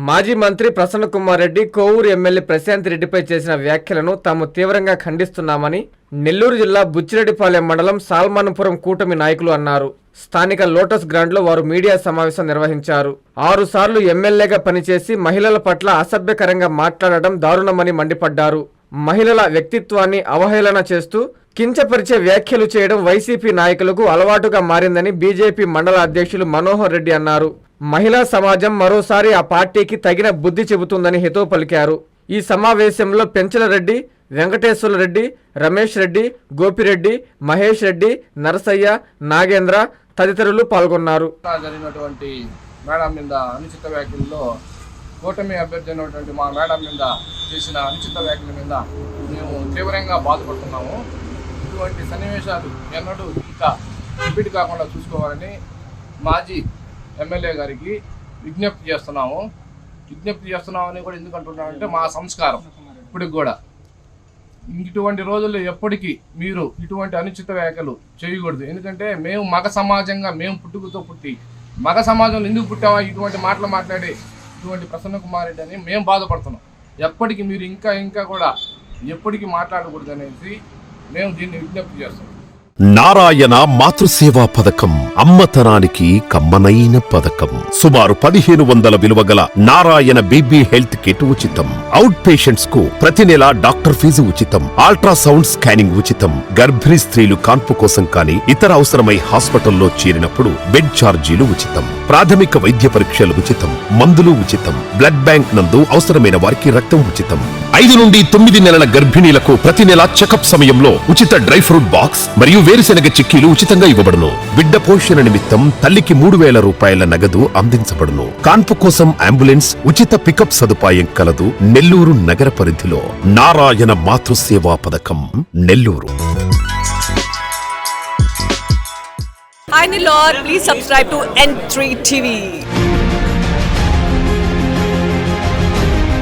మాజీ మంత్రి ప్రసన్న కుమార్ రెడ్డి కోవూరు ఎమ్మెల్యే ప్రశాంత్ రెడ్డిపై చేసిన వ్యాఖ్యలను తాము తీవ్రంగా ఖండిస్తున్నామని నెల్లూరు జిల్లా బుచ్చిరెడ్డిపాలెం మండలం సాల్మానుపురం కూటమి నాయకులు అన్నారు. స్థానిక లోటస్ గ్రౌండ్లో వారు మీడియా సమావేశం నిర్వహించారు. 6 సార్లు ఎమ్మెల్యేగా పనిచేసి మహిళల పట్ల అసభ్యకరంగా మాట్లాడడం దారుణమని మండిపడ్డారు. మహిళల వ్యక్తిత్వాన్ని అవహేళన చేస్తూ కించపరిచే వ్యాఖ్యలు చేయడం వైసీపీ నాయకులకు అలవాటుగా మారిందని బీజేపీ మండల అధ్యక్షులు మనోహర్ రెడ్డి అన్నారు. మహిళా సమాజం మరోసారి ఆ పార్టీకి తగిన బుద్ధి చెబుతుందని హితవు పలికారు. ఈ సమావేశంలో పెంచల రెడ్డి, వెంకటేశ్వర రెడ్డి, రమేష్ రెడ్డి, గోపిరెడ్డి, మహేష్ రెడ్డి, నరసయ్య, నాగేంద్ర తదితరులు పాల్గొన్నారు. జరిగినటువంటి మేడం మీద అనుచిత వ్యాఖ్యల్లో కూటమి అభ్యర్థి అయినటువంటి మా మేడం మీద చేసిన అనుచిత వ్యాఖ్యల మీద మేము తీవ్రంగా బాధపడుతున్నాము. ఇటువంటి సన్నివేశాలు ఎన్నడూ ఇంకా రిపీట్ కాకుండా చూసుకోవాలని మాజీ ఎమ్మెల్యే గారికి విజ్ఞప్తి చేస్తున్నామని కూడా ఎందుకు అంటున్నామంటే మా సంస్కారం ఇప్పటికి కూడా ఇటువంటి రోజుల్లో ఎప్పటికీ మీరు ఇటువంటి అనుచిత వ్యాఖ్యలు చేయకూడదు. ఎందుకంటే మేము మగ సమాజంగా మేము పుట్టుకతో పుట్టి మగ సమాజంలో ఎందుకు పుట్టామా ఇటువంటి మాటలు మాట్లాడి ఇటువంటి ప్రసన్న కుమార్ రెడ్డి అని మేము బాధపడుతున్నాం. ఎప్పటికీ మీరు ఇంకా కూడా ఎప్పటికీ మాట్లాడకూడదు అనేసి మేము దీన్ని విజ్ఞప్తి చేస్తున్నాం. నారాయణ మాతృసేవా పథకం అమ్మతనానికి కమ్మనైన పథకం. సుమారు 1500 విలువ గల నారాయణ బేబీ హెల్త్ కిట్ ఉచితం. అవుట్ పేషెంట్స్ కు ప్రతి నెల డాక్టర్ ఫీజు ఉచితం. అల్ట్రాసౌండ్ స్కానింగ్ ఉచితం. గర్భిణీ స్త్రీలు కాన్పు కోసం కానీ ఇతర అవసరమై హాస్పిటల్లో చేరినప్పుడు బెడ్ ఛార్జీలు ఉచితం. ప్రాథమిక వైద్య పరీక్షలు ఉచితం. మందులు ఉచితం. బ్లడ్ బ్యాంక్ నందు అవసరమైన వారికి రక్తం ఉచితం. 5 నుండి 9 నెలల గర్భిణీలకు ప్రతి నెల చెకప్ సమయంలో ఉచిత డ్రై ఫ్రూట్ బాక్స్ మరియు వేరుశెనగ చిక్కీలు ఉచితంగా ఇవ్వబడును. బిడ్డ పోషణ నిమిత్తం తల్లికి 3000 రూపాయల నగదు అందించబడును. కాన్పు కోసం అంబులెన్స్ ఉచిత పికప్ సదుపాయం కలదు. నెల్లూరు నగర పరిధిలో నారాయణ మాతృసేవా పథకం Nellore. Hi Nilor, please subscribe to N3 TV.